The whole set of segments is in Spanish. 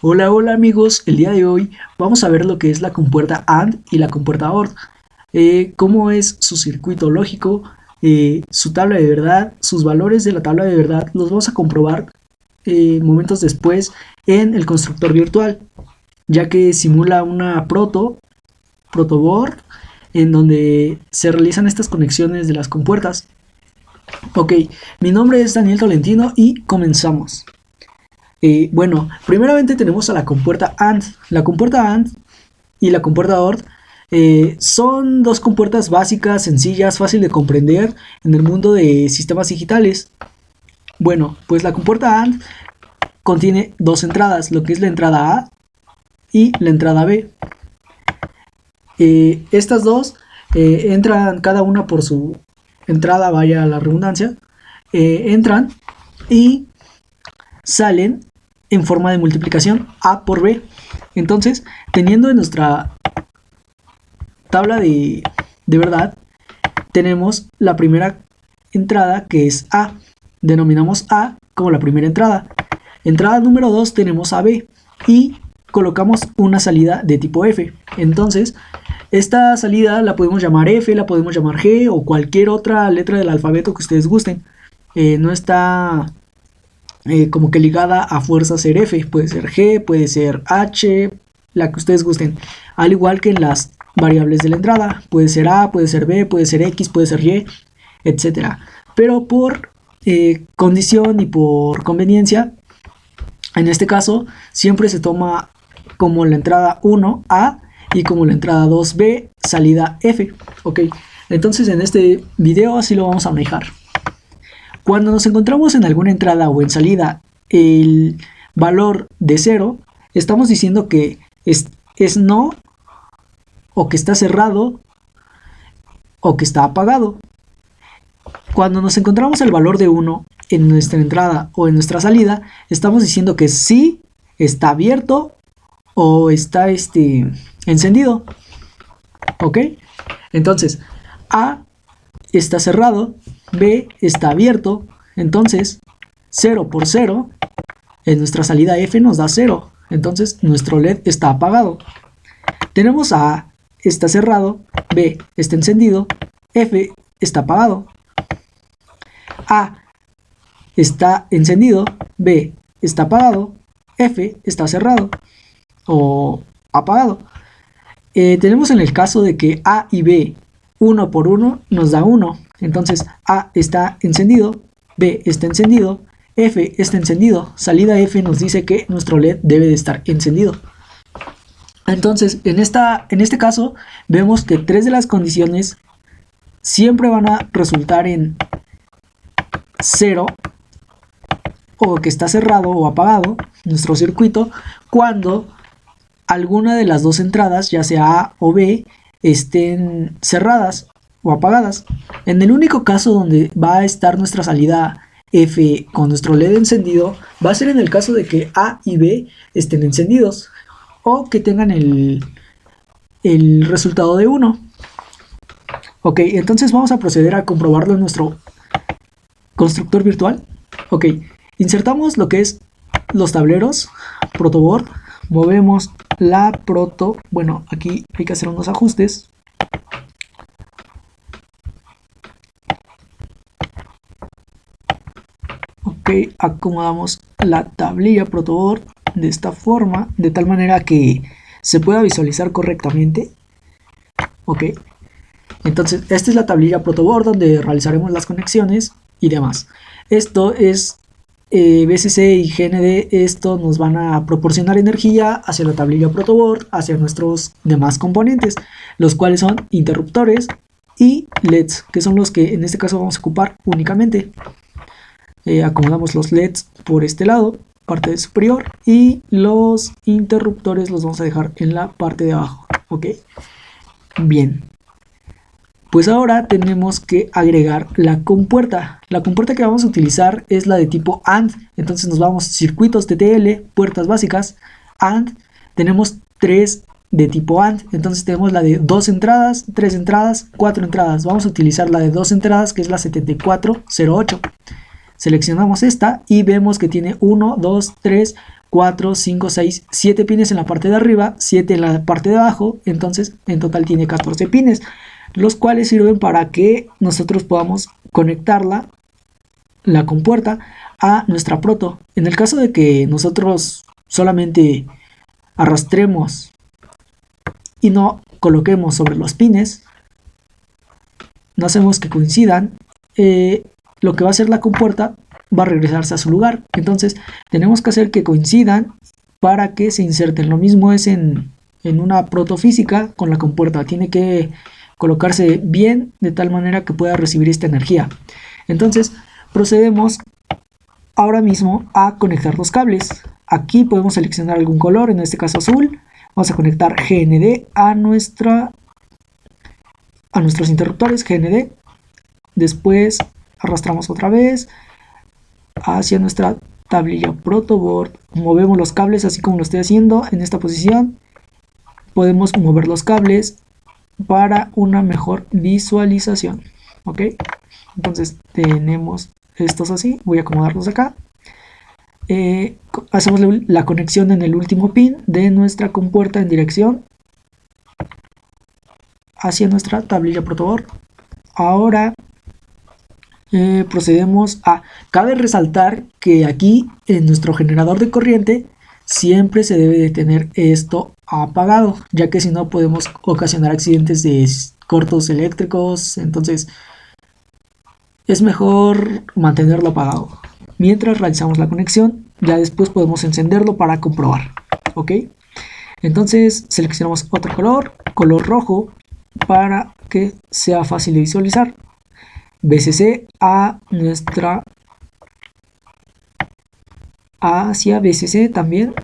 Hola, hola amigos, el día de hoy vamos a ver lo que es la compuerta AND y la compuerta OR, cómo es su circuito lógico, su tabla de verdad, sus valores de la tabla de verdad, los vamos a comprobar momentos después en el constructor virtual, ya que simula una protoboard, en donde se realizan estas conexiones de las compuertas. Ok, mi nombre es Daniel Tolentino y comenzamos. Bueno, primeramente tenemos a la compuerta AND. La compuerta AND y la compuerta OR son dos compuertas básicas, sencillas, fácil de comprender en el mundo de sistemas digitales. Bueno, pues la compuerta AND contiene dos entradas, lo que es la entrada A y la entrada B. Estas dos entran cada una por su entrada, vaya la redundancia, entran y salen en forma de multiplicación A por B. Entonces, teniendo en nuestra tabla de verdad, tenemos la primera entrada que es A. Denominamos A como la primera entrada. Entrada número 2 tenemos a B y colocamos una salida de tipo F. Entonces, esta salida la podemos llamar F, la podemos llamar G o cualquier otra letra del alfabeto que ustedes gusten. No está como que ligada a fuerza ser F, puede ser G, puede ser H, la que ustedes gusten, al igual que en las variables de la entrada, puede ser A, puede ser B, puede ser X, puede ser Y, etcétera. Pero por condición y por conveniencia, en este caso siempre se toma como la entrada 1 A y como la entrada 2 B, salida F. Ok, entonces en este video así lo vamos a manejar. Cuando nos encontramos en alguna entrada o en salida el valor de 0, estamos diciendo que es no, o que está cerrado, o que está apagado. Cuando nos encontramos el valor de 1 en nuestra entrada o en nuestra salida, estamos diciendo que sí está abierto o está encendido. ¿Ok? Entonces, A está cerrado, B está abierto, entonces 0 por 0 en nuestra salida F nos da 0, entonces nuestro LED está apagado. Tenemos A está cerrado, B está encendido, F está apagado. A está encendido, B está apagado, F está cerrado o apagado. Tenemos en el caso de que A y B 1 por 1 nos da 1. Entonces A está encendido, B está encendido, F está encendido. Salida F nos dice que nuestro LED debe de estar encendido. Entonces en este caso vemos que tres de las condiciones siempre van a resultar en 0 o que está cerrado o apagado nuestro circuito cuando alguna de las dos entradas, ya sea A o B, estén cerradas o apagadas. En el único caso donde va a estar nuestra salida F con nuestro LED encendido va a ser en el caso de que A y B estén encendidos o que tengan el resultado de 1. Ok, entonces vamos a proceder a comprobarlo en nuestro constructor virtual. Ok, insertamos lo que es los tableros, protoboard, movemos la proto, bueno, aquí hay que hacer unos ajustes. Ok, acomodamos la tablilla protoboard de esta forma, de tal manera que se pueda visualizar correctamente. Ok, entonces esta es la tablilla protoboard donde realizaremos las conexiones y demás. Esto es BCC y GND, esto nos van a proporcionar energía hacia la tablilla protoboard, hacia nuestros demás componentes, los cuales son interruptores y LEDs, que son los que en este caso vamos a ocupar únicamente. Acomodamos los LEDs por este lado, parte superior, y los interruptores los vamos a dejar en la parte de abajo. Ok, bien. Pues ahora tenemos que agregar la compuerta. La compuerta que vamos a utilizar es la de tipo AND. Entonces nos vamos circuitos TTL, puertas básicas, AND. Tenemos 3 de tipo AND. Entonces tenemos la de 2 entradas, 3 entradas, 4 entradas. Vamos a utilizar la de 2 entradas, que es la 7408. Seleccionamos esta y vemos que tiene 1, 2, 3, 4, 5, 6, 7 pines en la parte de arriba, 7 en la parte de abajo. Entonces en total tiene 14 pines, los cuales sirven para que nosotros podamos conectarla, la compuerta, a nuestra proto. En el caso de que nosotros solamente arrastremos y no coloquemos sobre los pines, no hacemos que coincidan, lo que va a hacer la compuerta va a regresarse a su lugar. Entonces tenemos que hacer que coincidan para que se inserten. Lo mismo es en una protofísica con la compuerta. Tiene que colocarse bien de tal manera que pueda recibir esta energía. Entonces procedemos ahora mismo a conectar los cables. Aquí podemos seleccionar algún color, en este caso azul. Vamos a conectar GND a nuestros interruptores GND. Después arrastramos otra vez hacia nuestra tablilla protoboard. Movemos los cables así como lo estoy haciendo en esta posición. Podemos mover los cables para una mejor visualización. Ok, entonces tenemos estos así. Voy a acomodarlos acá. Hacemos la conexión en el último pin de nuestra compuerta en dirección hacia nuestra tablilla protoboard. Ahora procedemos a... Cabe resaltar que aquí en nuestro generador de corriente siempre se debe de tener esto apagado, ya que si no podemos ocasionar accidentes de cortos eléctricos. Entonces es mejor mantenerlo apagado mientras realizamos la conexión. Ya después podemos encenderlo para comprobar. Ok, entonces seleccionamos otro color rojo, para que sea fácil de visualizar. VCC hacia VCC también.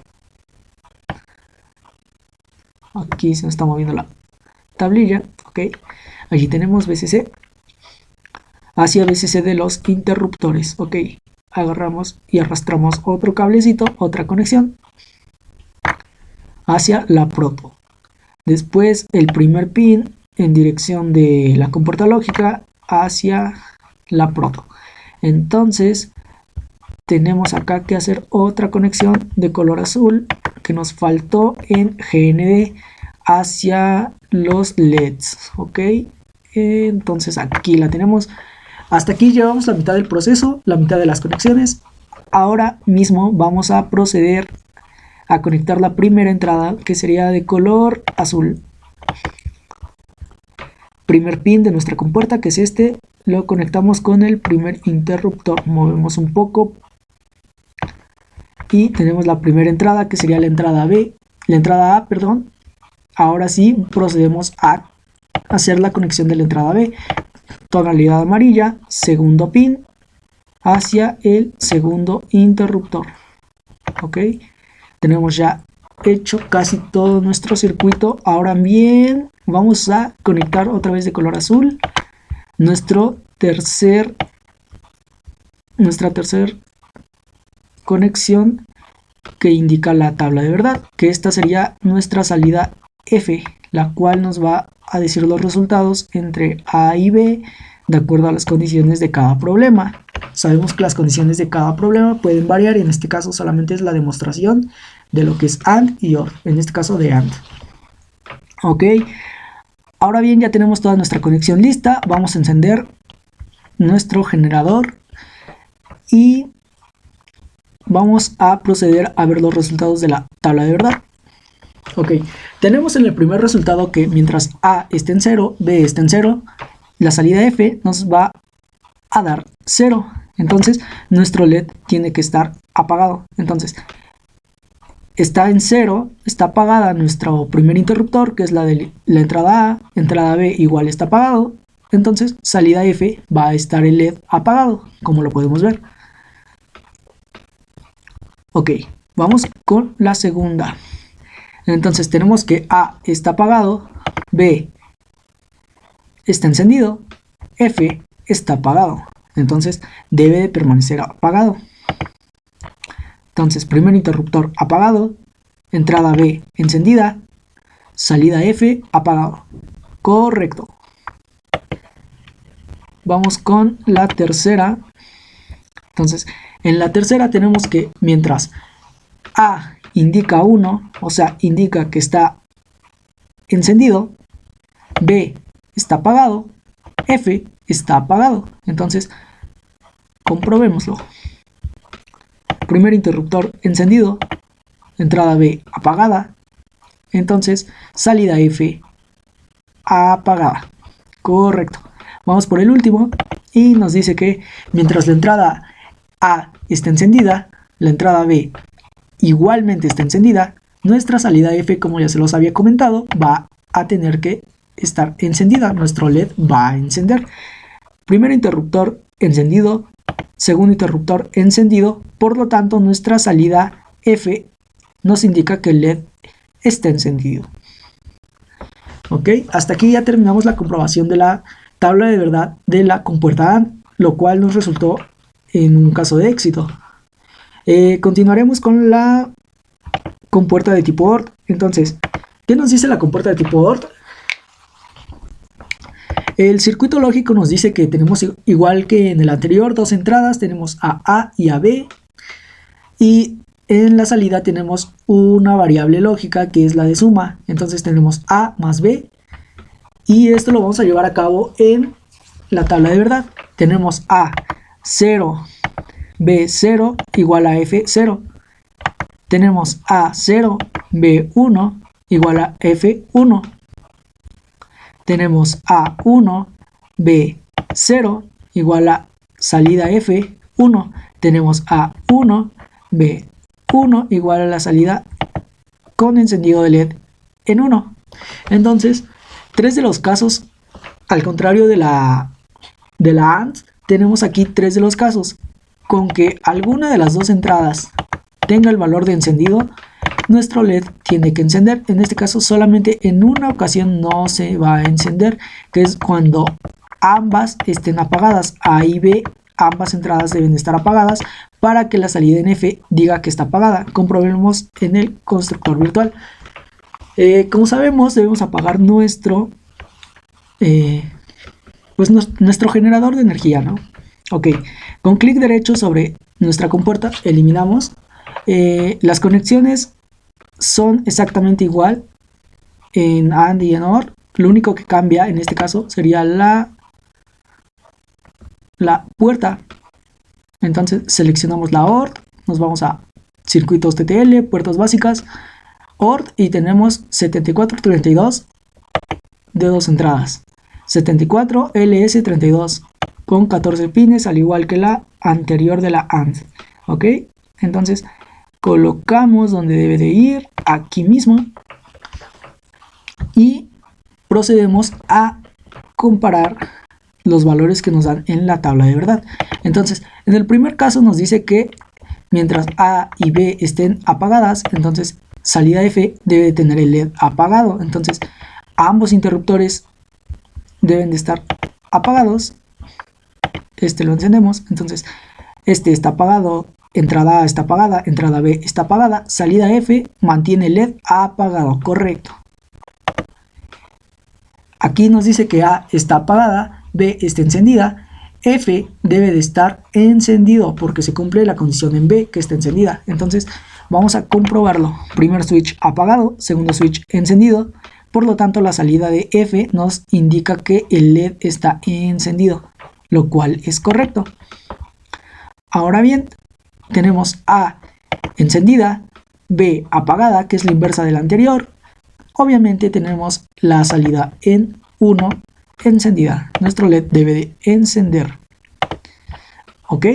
Aquí se nos está moviendo la tablilla. Ok, allí tenemos VCC hacia VCC de los interruptores. Ok, agarramos y arrastramos otro cablecito, otra conexión hacia la proto. Después el primer pin en dirección de la compuerta lógica hacia la proto. Entonces tenemos acá que hacer otra conexión de color azul que nos faltó en GND hacia los LEDs. Ok, entonces aquí la tenemos. Hasta aquí llevamos la mitad del proceso, la mitad de las conexiones. Ahora mismo vamos a proceder a conectar la primera entrada, que sería de color azul. Primer pin de nuestra compuerta, que es este, lo conectamos con el primer interruptor. Movemos un poco y tenemos la primera entrada, que sería la entrada A, perdón. Ahora sí procedemos a hacer la conexión de la entrada B. Tonalidad amarilla, segundo pin hacia el segundo interruptor. Ok, tenemos ya hecho casi todo nuestro circuito. Ahora bien, vamos a conectar otra vez de color azul nuestra tercer conexión, que indica la tabla de verdad, que esta sería nuestra salida F, la cual nos va a decir los resultados entre A y B de acuerdo a las condiciones de cada problema. Sabemos que las condiciones de cada problema pueden variar, y en este caso solamente es la demostración de lo que es AND y OR, en este caso de AND. Ok, ahora bien, ya tenemos toda nuestra conexión lista. Vamos a encender nuestro generador y vamos a proceder a ver los resultados de la tabla de verdad. Ok, tenemos en el primer resultado que mientras A esté en 0, B esté en 0, la salida F nos va a dar 0. Entonces nuestro LED tiene que estar apagado. Entonces está en 0, está apagada nuestro primer interruptor, que es la de la entrada A. Entrada B igual está apagado. Entonces salida F va a estar el LED apagado, como lo podemos ver. Ok, vamos con la segunda. Entonces tenemos que A está apagado, B está encendido, F está apagado. Entonces debe de permanecer apagado. Entonces primer interruptor apagado, entrada B encendida, salida F apagado. Correcto. Vamos con la tercera. Entonces, en la tercera tenemos que mientras A indica 1, o sea, indica que está encendido, B está apagado, F está apagado. Entonces, comprobémoslo. Primer interruptor encendido, entrada B apagada, entonces salida F apagada. Correcto. Vamos por el último y nos dice que mientras la entrada A está encendida, la entrada B igualmente está encendida, nuestra salida F, como ya se los había comentado, va a tener que estar encendida. Nuestro LED va a encender. Primer interruptor encendido, segundo interruptor encendido, por lo tanto nuestra salida F nos indica que el LED está encendido. Ok, hasta aquí ya terminamos la comprobación de la tabla de verdad de la compuerta AND, lo cual nos resultó en un caso de éxito. Continuaremos con la compuerta de tipo OR. Entonces, ¿qué nos dice la compuerta de tipo OR? El circuito lógico nos dice que tenemos, igual que en el anterior, dos entradas, tenemos a A y a B, y en la salida tenemos una variable lógica que es la de suma. Entonces tenemos A más B, y esto lo vamos a llevar a cabo en la tabla de verdad. Tenemos A 0, B 0 igual a F 0. Tenemos A 0, B 1 igual a F 1. Tenemos A1, B0 igual a salida F1. Tenemos A1, B1 igual a la salida con encendido de LED en 1. Entonces, tres de los casos, al contrario de la AND, tenemos aquí tres de los casos. Con que alguna de las dos entradas tenga el valor de encendido, nuestro LED tiene que encender. En este caso solamente en una ocasión no se va a encender, que es cuando ambas estén apagadas. A y B, ambas entradas deben estar apagadas para que la salida en F diga que está apagada. Comprobemos en el constructor virtual. Como sabemos, debemos apagar nuestro generador de energía, ¿no? Ok, con clic derecho sobre nuestra compuerta eliminamos. Las conexiones son exactamente igual en AND y en OR. Lo único que cambia en este caso sería la puerta. Entonces seleccionamos la OR, nos vamos a circuitos TTL, puertas básicas, OR, y tenemos 7432 de dos entradas, 74 LS32 con 14 pines, al igual que la anterior de la AND. Ok, entonces colocamos donde debe de ir, aquí mismo, y procedemos a comparar los valores que nos dan en la tabla de verdad. Entonces, en el primer caso nos dice que mientras A y B estén apagadas, entonces salida F debe tener el LED apagado. Entonces, ambos interruptores deben de estar apagados. Este lo encendemos, entonces este está apagado, entrada A está apagada, entrada B está apagada, salida F mantiene el LED apagado, correcto. Aquí nos dice que A está apagada, B está encendida, F debe de estar encendido porque se cumple la condición en B, que está encendida. Entonces vamos a comprobarlo. Primer switch apagado, segundo switch encendido, por lo tanto la salida de F nos indica que el LED está encendido, lo cual es correcto. Ahora bien, tenemos A encendida, B apagada, que es la inversa de la anterior. Obviamente tenemos la salida en 1 encendida. Nuestro LED debe de encender. Ok,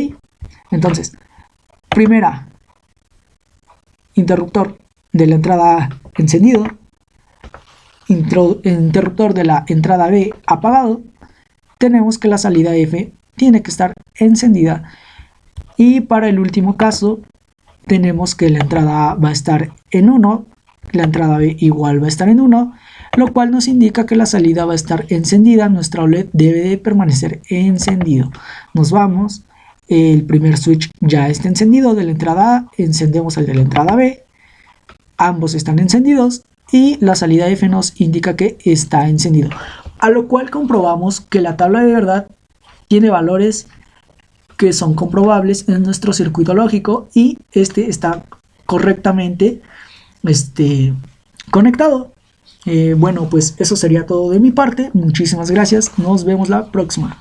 entonces, primera, interruptor de la entrada A encendido, interruptor de la entrada B apagado. Tenemos que la salida F tiene que estar encendida. Y para el último caso, tenemos que la entrada A va a estar en 1, la entrada B igual va a estar en 1, lo cual nos indica que la salida va a estar encendida. Nuestra LED debe de permanecer encendido. Nos vamos, el primer switch ya está encendido de la entrada A, encendemos el de la entrada B, ambos están encendidos y la salida F nos indica que está encendido. A lo cual comprobamos que la tabla de verdad tiene valores que son comprobables en nuestro circuito lógico y este está correctamente conectado. Bueno, pues eso sería todo de mi parte. Muchísimas gracias. Nos vemos la próxima.